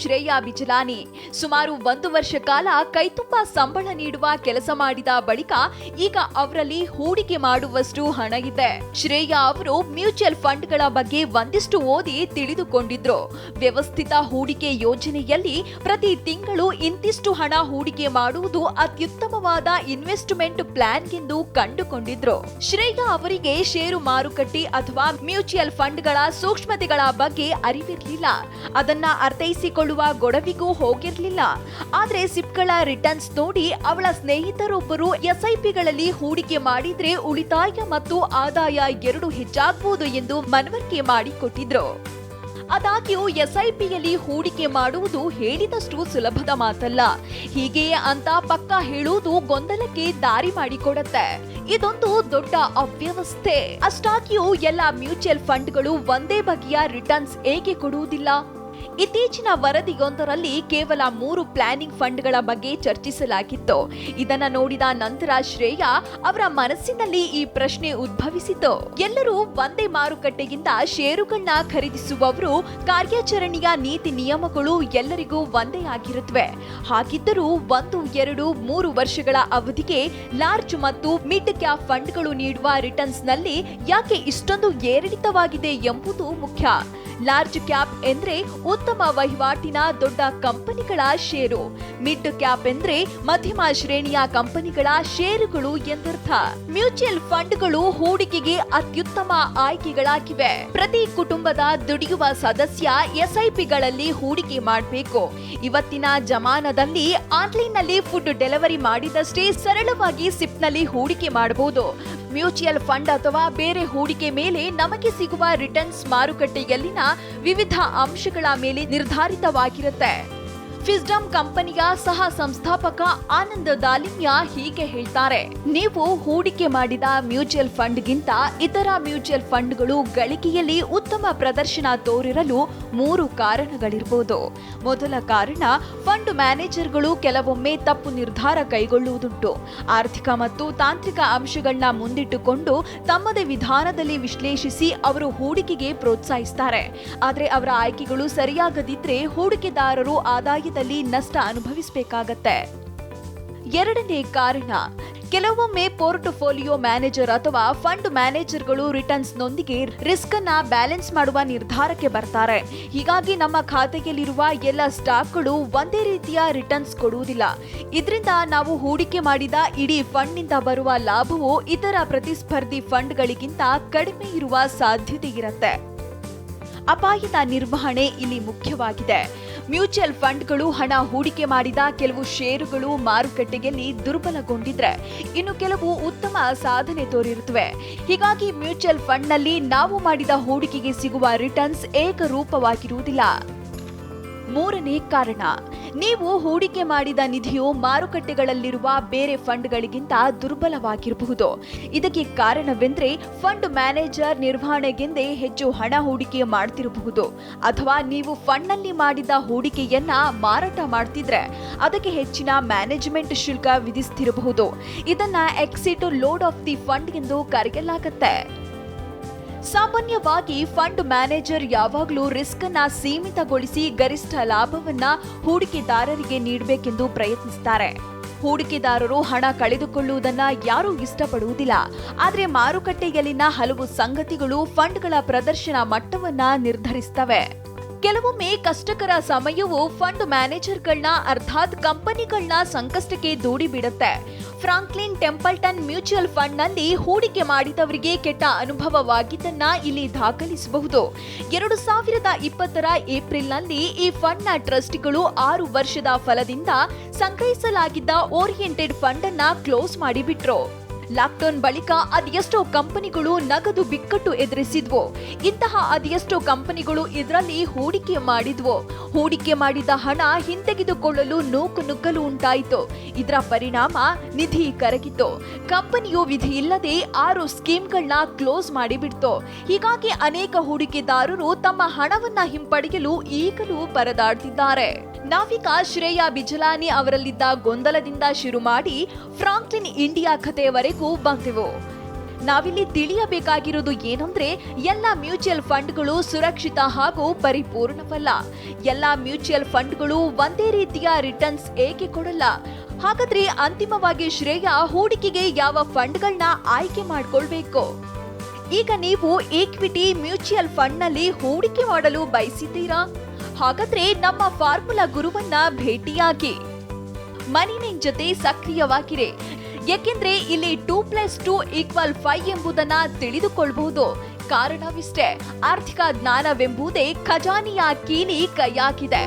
ಶ್ರೇಯಾ ಬಿಜಲಾನಿ. ಸುಮಾರು 1 ವರ್ಷ ಕಾಲ ಕೈತುಂಬ ಸಂಬಳ ನೀಡುವ ಕೆಲಸ ಮಾಡಿದ ಬಳಿಕ ಈಗ ಅವರಲ್ಲಿ ಹೂಡಿಕೆ ಮಾಡುವಷ್ಟು ಹಣ ಇದೆ. ಶ್ರೇಯಾ ಅವರು ಮ್ಯೂಚುವಲ್ ಫಂಡ್ಗಳ ಬಗ್ಗೆ ಒಂದಿಷ್ಟು ಓದಿ ತಿಳಿದುಕೊಂಡಿದ್ರು. ವ್ಯವಸ್ಥಿತ ಹೂಡಿಕೆ ಯೋಜನೆಯಲ್ಲಿ ಪ್ರತಿ ತಿಂಗಳು ಇಂತಿಷ್ಟು ಹಣ ಹೂಡಿಕೆ ಮಾಡುವುದು ಅತ್ಯುತ್ತಮವಾದ ಇನ್ವೆಸ್ಟ್ಮೆಂಟ್ ಪ್ಲಾನ್ ಎಂದು ಕಂಡುಕೊಂಡಿದ್ರು. ಶ್ರೇಯಾ ಅವರಿಗೆ ಷೇರು ಮಾರುಕಟ್ಟೆ ಅಥವಾ ಮ್ಯೂಚುವಲ್ ಫಂಡ್ಗಳ ಸೂಕ್ಷ್ಮತೆಗಳ ಬಗ್ಗೆ ಅರಿವಿರಲಿಲ್ಲ. ಅದನ್ನ ಅರ್ಥೈಸಿಕೊಳ್ಳುವ ಗೊಡವಿಗೂ ಹೋಗಿರಲಿಲ್ಲ. ಆದ್ರೆ ಸಿಪ್ಗಳ ರಿಟರ್ನ್ಸ್ ನೋಡಿ ಅವಳ ಸ್ನೇಹಿತರೊಬ್ಬರು ಎಸ್ಐಪಿಗಳಲ್ಲಿ ಹೂಡಿಕೆ ಮಾಡಿದ್ರೆ ಉಳಿತಾಯ ಮತ್ತು ಆದಾಯ ಎರಡೂ ಹೆಚ್ಚಾಗಬಹುದು ಎಂದು ಮನವರಿಕೆ ಮಾಡಿಕೊಟ್ಟಿದ್ರು. ಆದಾಗ್ಯೂ ಎಸ್ಐಪಿಯಲ್ಲಿ ಹೂಡಿಕೆ ಮಾಡುವುದು ಹೇಳಿದಷ್ಟು ಸುಲಭದ ಮಾತಲ್ಲ. ಹೀಗೆಯೇ ಅಂತ ಪಕ್ಕಾ ಹೇಳುವುದು ಗೊಂದಲಕ್ಕೆ ದಾರಿ ಮಾಡಿಕೊಡುತ್ತೆ. ಇದೊಂದು ದೊಡ್ಡ ಅವ್ಯವಸ್ಥೆ. ಅಷ್ಟಾಗಿಯೂ ಎಲ್ಲ ಮ್ಯೂಚುವಲ್ ಫಂಡ್ಗಳು ಒಂದೇ ಬಗೆಯ ರಿಟರ್ನ್ಸ್ ಏಕೆ ಕೊಡುವುದಿಲ್ಲ? ಇತ್ತೀಚಿನ ವರದಿಯೊಂದರಲ್ಲಿ ಕೇವಲ 3 ಪ್ಲಾನಿಂಗ್ ಫಂಡ್ಗಳ ಬಗ್ಗೆ ಚರ್ಚಿಸಲಾಗಿತ್ತು. ಇದನ್ನ ನೋಡಿದ ನಂತರ ಶ್ರೇಯಾ ಅವರ ಮನಸ್ಸಿನಲ್ಲಿ ಈ ಪ್ರಶ್ನೆ ಉದ್ಭವಿಸಿತು. ಎಲ್ಲರೂ ಒಂದೇ ಮಾರುಕಟ್ಟೆಯಿಂದ ಷೇರುಗಳನ್ನ ಖರೀದಿಸುವವರು, ಕಾರ್ಯಾಚರಣೆಯ ನೀತಿ ನಿಯಮಗಳು ಎಲ್ಲರಿಗೂ ಒಂದೇ ಆಗಿರುತ್ತವೆ. ಹಾಗಿದ್ದರೂ 1, 2, 3 ವರ್ಷಗಳ ಅವಧಿಗೆ ಲಾರ್ಜ್ ಮತ್ತು ಮಿಡ್ ಕ್ಯಾಪ್ ಫಂಡ್ಗಳು ನೀಡುವ ರಿಟರ್ನ್ಸ್ ನಲ್ಲಿ ಯಾಕೆ ಇಷ್ಟೊಂದು ಏರಿಳಿತವಾಗಿದೆ ಎಂಬುದು ಮುಖ್ಯ. ಲಾರ್ಜ್ ಕ್ಯಾಪ್ ಎಂದ್ರೆ ಉತ್ತಮ ವಹಿವಾಟಿನ ದೊಡ್ಡ ಕಂಪನಿಗಳ ಷೇರು. ಮಿಡ್ ಕ್ಯಾಪ್ ಎಂದ್ರೆ ಮಧ್ಯಮ ಶ್ರೇಣಿಯ ಕಂಪನಿಗಳ ಷೇರುಗಳು ಎಂದರ್ಥ. ಮ್ಯೂಚುವಲ್ ಫಂಡ್ಗಳು ಹೂಡಿಕೆಗೆ ಅತ್ಯುತ್ತಮ ಆಯ್ಕೆಗಳಾಗಿವೆ. ಪ್ರತಿ ಕುಟುಂಬದ ದುಡಿಯುವ ಸದಸ್ಯ ಎಸ್ಐಪಿಗಳಲ್ಲಿ ಹೂಡಿಕೆ ಮಾಡಬೇಕು. ಇವತ್ತಿನ ಜಮಾನದಲ್ಲಿ ಆನ್ಲೈನ್ ನಲ್ಲಿ ಫುಡ್ ಡೆಲಿವರಿ ಮಾಡಿದಷ್ಟೇ ಸರಳವಾಗಿ ಸಿಪ್ನಲ್ಲಿ ಹೂಡಿಕೆ ಮಾಡಬಹುದು. ಮ್ಯೂಚುವಲ್ ಫಂಡ್ ಅಥವಾ ಬೇರೆ ಹೂಡಿಕೆ ಮೇಲೆ ನಮಗೆ ಸಿಗುವ ರಿಟರ್ನ್ಸ್ ಮಾರುಕಟ್ಟೆಯಲ್ಲಿನ ವಿವಿಧ ಅಂಶಗಳ ಮೇಲೆ ನಿರ್ಧಾರಿತವಾಗಿರುತ್ತೆ. ಫಿಸ್ಡಮ್ ಕಂಪನಿಯ ಸಹ ಸಂಸ್ಥಾಪಕ ಆನಂದ್ ದಾಲಿಮ್ಯ ಹೀಗೆ ಹೇಳ್ತಾರೆ: ನೀವು ಹೂಡಿಕೆ ಮಾಡಿದ ಮ್ಯೂಚುವಲ್ ಫಂಡ್ಗಿಂತ ಇತರ ಮ್ಯೂಚುವಲ್ ಫಂಡ್ಗಳು ಗಳಿಕೆಯಲ್ಲಿ ಉತ್ತಮ ಪ್ರದರ್ಶನ ತೋರಿರಲು 3 ಕಾರಣಗಳಿರಬಹುದು. ಮೊದಲ ಕಾರಣ, ಫಂಡ್ ಮ್ಯಾನೇಜರ್ಗಳು ಕೆಲವೊಮ್ಮೆ ತಪ್ಪು ನಿರ್ಧಾರ ಕೈಗೊಳ್ಳುವುದುಂಟು. ಆರ್ಥಿಕ ಮತ್ತು ತಾಂತ್ರಿಕ ಅಂಶಗಳನ್ನ ಮುಂದಿಟ್ಟುಕೊಂಡು ತಮ್ಮದೇ ವಿಧಾನದಲ್ಲಿ ವಿಶ್ಲೇಷಿಸಿ ಅವರು ಹೂಡಿಕೆಗೆ ಪ್ರೋತ್ಸಾಹಿಸುತ್ತಾರೆ. ಆದರೆ ಅವರ ಆಯ್ಕೆಗಳು ಸರಿಯಾಗದಿದ್ರೆ ಹೂಡಿಕೆದಾರರು ಆದಾಯ ನಷ್ಟ ಅನುಭವಿಸಬೇಕಾಗತ್ತೆ. ಎರಡನೇ ಕಾರಣ, ಕೆಲವೊಮ್ಮೆ ಪೋರ್ಟ್ಫೋಲಿಯೋ ಮ್ಯಾನೇಜರ್ ಅಥವಾ ಫಂಡ್ ಮ್ಯಾನೇಜರ್ಗಳು ರಿಟರ್ನ್ಸ್ ನೊಂದಿಗೆ ರಿಸ್ಕ್ ಅನ್ನ ಬ್ಯಾಲೆನ್ಸ್ ಮಾಡುವ ನಿರ್ಧಾರಕ್ಕೆ ಬರ್ತಾರೆ. ಹೀಗಾಗಿ ನಮ್ಮ ಖಾತೆಯಲ್ಲಿರುವ ಎಲ್ಲ ಸ್ಟಾಕ್ಗಳು ಒಂದೇ ರೀತಿಯ ರಿಟರ್ನ್ಸ್ ಕೊಡುವುದಿಲ್ಲ. ಇದರಿಂದ ನಾವು ಹೂಡಿಕೆ ಮಾಡಿದ ಇಡೀ ಫಂಡ್ ನಿಂದ ಬರುವ ಲಾಭವು ಇತರ ಪ್ರತಿಸ್ಪರ್ಧಿ ಫಂಡ್ಗಳಿಗಿಂತ ಕಡಿಮೆ ಇರುವ ಸಾಧ್ಯತೆ ಇರುತ್ತೆ. ಅಪಾಯದ ನಿರ್ವಹಣೆ ಇಲ್ಲಿ ಮುಖ್ಯವಾಗಿದೆ. ಮ್ಯೂಚುವಲ್ ಫಂಡ್ಗಳು ಹಣ ಹೂಡಿಕೆ ಮಾಡಿದ ಕೆಲವು ಷೇರುಗಳು ಮಾರುಕಟ್ಟೆಯಲ್ಲಿ ದುರ್ಬಲಗೊಂಡಿದ್ರೆ ಇನ್ನು ಕೆಲವು ಉತ್ತಮ ಸಾಧನೆ ತೋರಿರುತ್ತವೆ. ಹೀಗಾಗಿ ಮ್ಯೂಚುವಲ್ ಫಂಡ್ನಲ್ಲಿ ನಾವು ಮಾಡಿದ ಹೂಡಿಕೆಗೆ ಸಿಗುವ ರಿಟರ್ನ್ಸ್ ಏಕರೂಪವಾಗಿರುವುದಿಲ್ಲ. ಮೂರನೇ ಕಾರಣ, ನೀವು ಹೂಡಿಕೆ ಮಾಡಿದ ನಿಧಿಯು ಮಾರುಕಟ್ಟೆಗಳಲ್ಲಿರುವ ಬೇರೆ ಫಂಡ್ಗಳಿಗಿಂತ ದುರ್ಬಲವಾಗಿರಬಹುದು. ಇದಕ್ಕೆ ಕಾರಣವೆಂದರೆ ಫಂಡ್ ಮ್ಯಾನೇಜರ್ ನಿರ್ವಹಣೆಗೆಂದೇ ಹೆಚ್ಚು ಹಣ ಹೂಡಿಕೆ ಮಾಡ್ತಿರಬಹುದು. ಅಥವಾ ನೀವು ಫಂಡ್ನಲ್ಲಿ ಮಾಡಿದ ಹೂಡಿಕೆಯನ್ನ ಮಾರಾಟ ಮಾಡ್ತಿದ್ರೆ ಅದಕ್ಕೆ ಹೆಚ್ಚಿನ ಮ್ಯಾನೇಜ್ಮೆಂಟ್ ಶುಲ್ಕ ವಿಧಿಸ್ತಿರಬಹುದು. ಇದನ್ನ exit load of the fund ಎಂದು ಕರೆಯಲಾಗುತ್ತೆ. ಸಾಮಾನ್ಯವಾಗಿ ಫಂಡ್ ಮ್ಯಾನೇಜರ್ ಯಾವಾಗಲೂ ರಿಸ್ಕ್ ಅನ್ನ ಸೀಮಿತಗೊಳಿಸಿ ಗರಿಷ್ಠ ಲಾಭವನ್ನ ಹೂಡಿಕೆದಾರರಿಗೆ ನೀಡಬೇಕೆಂದು ಪ್ರಯತ್ನಿಸುತ್ತಾರೆ. ಹೂಡಿಕೆದಾರರು ಹಣ ಕಳೆದುಕೊಳ್ಳುವುದನ್ನ ಯಾರೂ ಇಷ್ಟಪಡುವುದಿಲ್ಲ. ಆದರೆ ಮಾರುಕಟ್ಟೆಯಲ್ಲಿನ ಹಲವು ಸಂಗತಿಗಳು ಫಂಡ್ಗಳ ಪ್ರದರ್ಶನ ಮಟ್ಟವನ್ನ ನಿರ್ಧರಿಸುತ್ತವೆ. ಕೆಲವೊಮ್ಮೆ ಕಷ್ಟಕರ ಸಮಯವು ಫಂಡ್ ಮ್ಯಾನೇಜರ್ಗಳನ್ನ ಅರ್ಥಾತ್ ಕಂಪನಿಗಳನ್ನ ಸಂಕಷ್ಟಕ್ಕೆ ದೂಡಿಬಿಡುತ್ತೆ. ಫ್ರಾಂಕ್ಲಿನ್ ಟೆಂಪಲ್ಟನ್ ಮ್ಯೂಚುವಲ್ ಫಂಡ್ ನಲ್ಲಿ ಹೂಡಿಕೆ ಮಾಡಿದವರಿಗೆ ಕೆಟ್ಟ ಅನುಭವವಾಗಿದ್ದನ್ನ ಇಲ್ಲಿ ದಾಖಲಿಸಬಹುದು. 2020 ಏಪ್ರಿಲ್ನಲ್ಲಿ ಈ ಫಂಡ್ನ ಟ್ರಸ್ಟಿಗಳು 6 ವರ್ಷದ ಫಲದಿಂದ ಸಂಗ್ರಹಿಸಲಾಗಿದ್ದ ಓರಿಯೆಂಟೆಡ್ ಫಂಡ್ ಅನ್ನ ಕ್ಲೋಸ್ ಮಾಡಿಬಿಟ್ರು. ಲಾಕ್ಡೌನ್ ಬಳಿಕ ಅದೆಷ್ಟೋ ಕಂಪನಿಗಳು ನಗದು ಬಿಕ್ಕಟ್ಟು ಎದುರಿಸಿದ್ವು. ಇಂತಹ ಅದೆಷ್ಟೋ ಕಂಪನಿಗಳು ಇದರಲ್ಲಿ ಹೂಡಿಕೆ ಮಾಡಿದ್ವು. ಹೂಡಿಕೆ ಮಾಡಿದ ಹಣ ಹಿಂತೆಗೆದುಕೊಳ್ಳಲು ನೂಕುನುಗ್ಗಲು ಉಂಟಾಯಿತು. ಇದರ ಪರಿಣಾಮ ನಿಧಿ ಕರಗಿತು. ಕಂಪನಿಯು ವಿಧಿ ಇಲ್ಲದೆ 6 ಸ್ಕೀಮ್ಗಳನ್ನ ಕ್ಲೋಸ್ ಮಾಡಿಬಿಡ್ತು. ಹೀಗಾಗಿ ಅನೇಕ ಹೂಡಿಕೆದಾರರು ತಮ್ಮ ಹಣವನ್ನ ಹಿಂಪಡೆಯಲು ಈಗಲೂ ಪರದಾಡ್ತಿದ್ದಾರೆ. ನಾವೀಗ ಶ್ರೇಯಾ ಬಿಜಲಾನಿ ಅವರಲ್ಲಿದ್ದ ಗೊಂದಲದಿಂದ ಶುರು ಮಾಡಿ ಫ್ರಾಂಕ್ಲಿನ್ ಇಂಡಿಯಾ ಕಥೆಯವರೆಗೂ ಬಂದೆವು. ನಾವಿಲ್ಲಿ ತಿಳಿಯಬೇಕಾಗಿರೋದು ಏನಂದ್ರೆ ಎಲ್ಲ ಮ್ಯೂಚುವಲ್ ಫಂಡ್ಗಳು ಸುರಕ್ಷಿತ ಹಾಗೂ ಪರಿಪೂರ್ಣವಲ್ಲ. ಎಲ್ಲ ಮ್ಯೂಚುವಲ್ ಫಂಡ್ಗಳು ಒಂದೇ ರೀತಿಯ ರಿಟರ್ನ್ಸ್ ಏಕೆ ಕೊಡಲ್ಲ. ಹಾಗಾದ್ರೆ ಅಂತಿಮವಾಗಿ ಶ್ರೇಯಾ ಹೂಡಿಕೆಗೆ ಯಾವ ಫಂಡ್ಗಳನ್ನ ಆಯ್ಕೆ ಮಾಡ್ಕೊಳ್ಬೇಕು? ಈಗ ನೀವು ಈಕ್ವಿಟಿ ಮ್ಯೂಚುವಲ್ ಫಂಡ್ ನಲ್ಲಿ ಹೂಡಿಕೆ ಮಾಡಲು ಬಯಸಿದ್ದೀರಾ? ಹಾಗಾದ್ರೆ ನಮ್ಮ ಫಾರ್ಮುಲಾ ಗುರುವನ್ನ ಭೇಟಿಯಾಗಿ ಮನಿ9 ಜೊತೆ ಸಕ್ರಿಯವಾಗಿರಿ. ಯಾಕೆಂದ್ರೆ ಇಲ್ಲಿ 2+2=5 ಎಂಬುದನ್ನ ತಿಳಿದುಕೊಳ್ಳಬಹುದು. ಕಾರಣವಿಷ್ಟೇ, ಆರ್ಥಿಕ ಜ್ಞಾನವೆಂಬುದೇ ಖಜಾನೆಯ ಕೀಲಿ ಕೈಯಾಗಿದೆ.